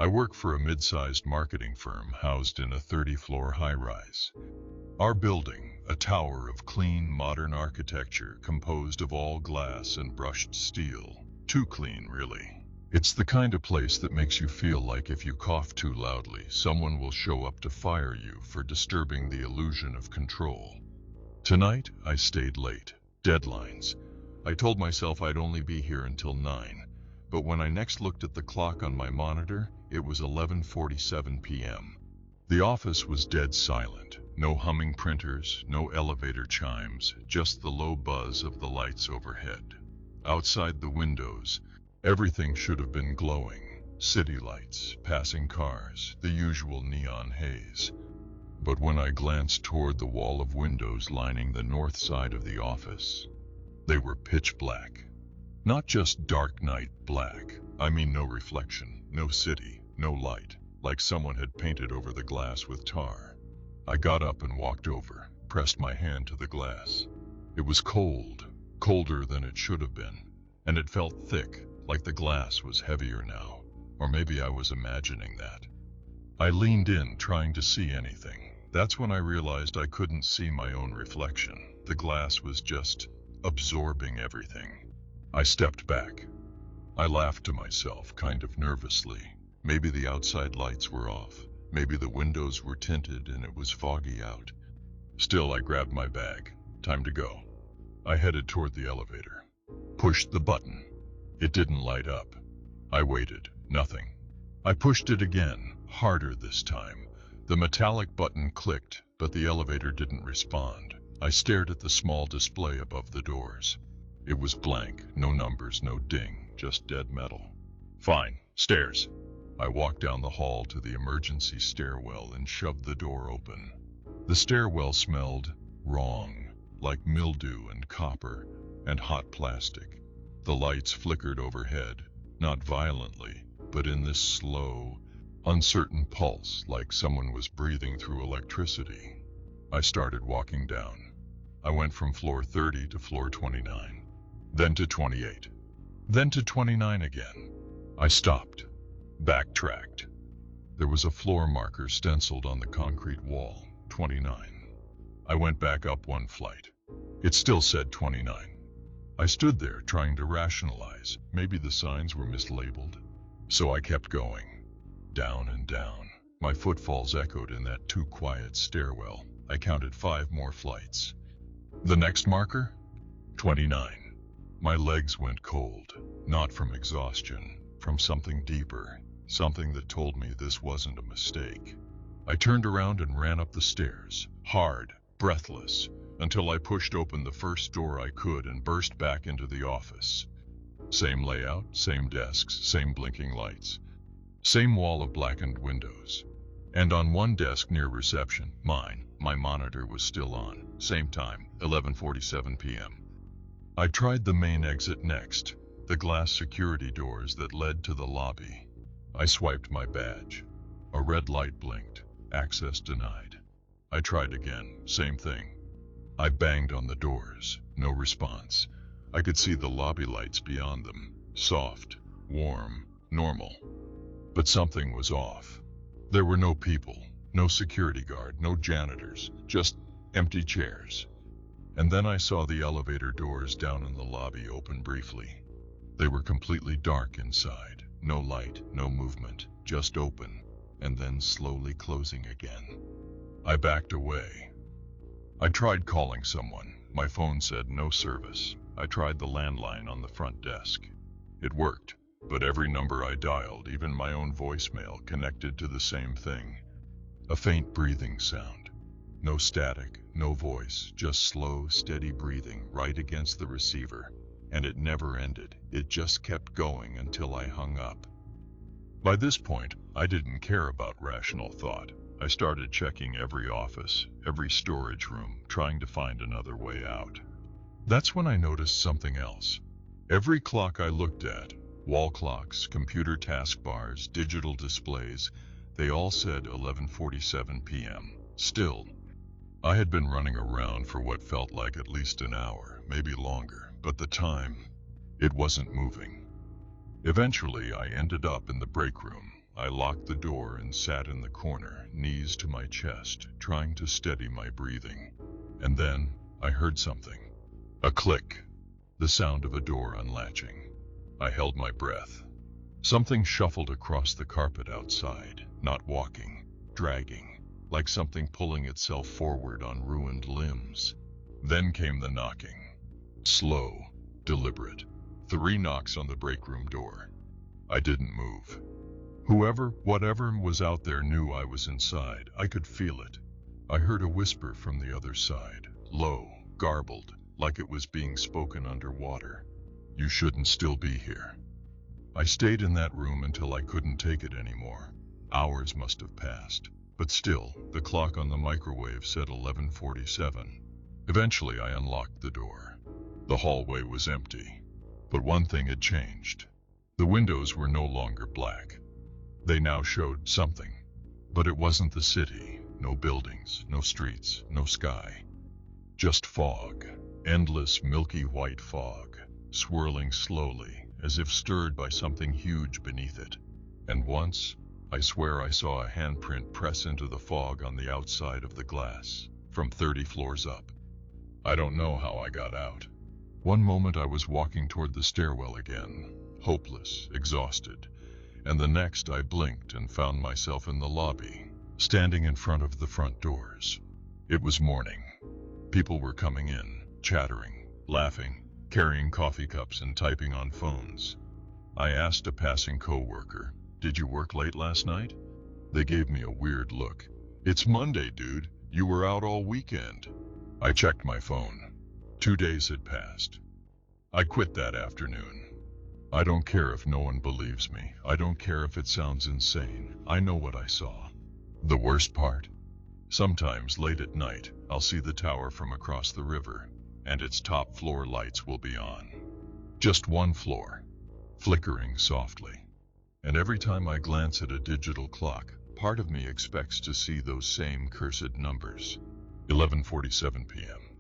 I work for a mid-sized marketing firm housed in a 30-floor high-rise. Our building, a tower of clean, modern architecture composed of all glass and brushed steel. Too clean, really. It's the kind of place that makes you feel like if you cough too loudly, someone will show up to fire you for disturbing the illusion of control. Tonight, I stayed late. Deadlines. I told myself I'd only be here until 9, but when I next looked at the clock on my monitor, it was 11:47 p.m. The office was dead silent. No humming printers, no elevator chimes, just the low buzz of the lights overhead. Outside the windows, everything should have been glowing. City lights, passing cars, the usual neon haze. But when I glanced toward the wall of windows lining the north side of the office, they were pitch black. Not just dark night black. I mean no reflection, no city, no light, like someone had painted over the glass with tar. I got up and walked over, pressed my hand to the glass. It was cold, colder than it should have been, and it felt thick, like the glass was heavier now, or maybe I was imagining that. I leaned in, trying to see anything. That's when I realized I couldn't see my own reflection. The glass was just absorbing everything. I stepped back. I laughed to myself, kind of nervously. Maybe the outside lights were off. Maybe the windows were tinted and it was foggy out. Still, I grabbed my bag. Time to go. I headed toward the elevator. Pushed the button. It didn't light up. I waited. Nothing. I pushed it again, harder this time. The metallic button clicked, but the elevator didn't respond. I stared at the small display above the doors. It was blank, no numbers, no ding, just dead metal. Fine, stairs. I walked down the hall to the emergency stairwell and shoved the door open. The stairwell smelled wrong, like mildew and copper and hot plastic. The lights flickered overhead, not violently, but in this slow, uncertain pulse, like someone was breathing through electricity. I started walking down. I went from floor 30 to floor 29, then to 28, then to 29 again. I stopped, backtracked. There was a floor marker stenciled on the concrete wall, 29. I went back up one flight. It still said 29. I stood there trying to rationalize. Maybe the signs were mislabeled. So I kept going, down and down. My footfalls echoed in that too quiet stairwell. I counted 5 more flights. The next marker? 29. My legs went cold, not from exhaustion, from something deeper, something that told me this wasn't a mistake. I turned around and ran up the stairs, hard, breathless, until I pushed open the first door I could and burst back into the office. Same layout, same desks, same blinking lights, same wall of blackened windows. And on one desk near reception, mine, my monitor was still on. Same time, 11:47 p.m. I tried the main exit next, the glass security doors that led to the lobby. I swiped my badge. A red light blinked. Access denied. I tried again, same thing. I banged on the doors. No response. I could see the lobby lights beyond them. Soft, warm, normal. But something was off. There were no people, no security guard, no janitors, just empty chairs. And then I saw the elevator doors down in the lobby open briefly. They were completely dark inside. No light, no movement, just open, and then slowly closing again. I backed away. I tried calling someone. My phone said no service. I tried the landline on the front desk. It worked, but every number I dialed, even my own voicemail, connected to the same thing. A faint breathing sound. No static, no voice, just slow, steady breathing right against the receiver. And it never ended. It just kept going until I hung up. By this point, I didn't care about rational thought. I started checking every office, every storage room, trying to find another way out. That's when I noticed something else. Every clock I looked at, wall clocks, computer taskbars, digital displays, they all said 11:47 p.m. Still, I had been running around for what felt like at least an hour, maybe longer, but the time, it wasn't moving. Eventually, I ended up in the break room. I locked the door and sat in the corner, knees to my chest, trying to steady my breathing. And then I heard something. A click. The sound of a door unlatching. I held my breath. Something shuffled across the carpet outside, not walking, dragging, like something pulling itself forward on ruined limbs. Then came the knocking. Slow, deliberate. 3 knocks on the break room door. I didn't move. Whatever was out there knew I was inside. I could feel it. I heard a whisper from the other side, low, garbled, like it was being spoken underwater. You shouldn't still be here. I stayed in that room until I couldn't take it anymore. Hours must have passed, but still, the clock on the microwave said 11:47. Eventually, I unlocked the door. The hallway was empty, but one thing had changed. The windows were no longer black. They now showed something, but it wasn't the city. No buildings, no streets, no sky. Just fog, endless milky white fog, swirling slowly, as if stirred by something huge beneath it. And once, I swear I saw a handprint press into the fog on the outside of the glass, from 30 floors up. I don't know how I got out. One moment I was walking toward the stairwell again, hopeless, exhausted, and the next I blinked and found myself in the lobby, standing in front of the front doors. It was morning. People were coming in, chattering, laughing, carrying coffee cups and typing on phones. I asked a passing coworker, "Did you work late last night?" They gave me a weird look. "It's Monday, dude. You were out all weekend." I checked my phone. 2 days had passed. I quit that afternoon. I don't care if no one believes me. I don't care if it sounds insane. I know what I saw. The worst part? Sometimes late at night, I'll see the tower from across the river, and its top floor lights will be on. Just one floor, flickering softly. And every time I glance at a digital clock, part of me expects to see those same cursed numbers. 11:47 p.m.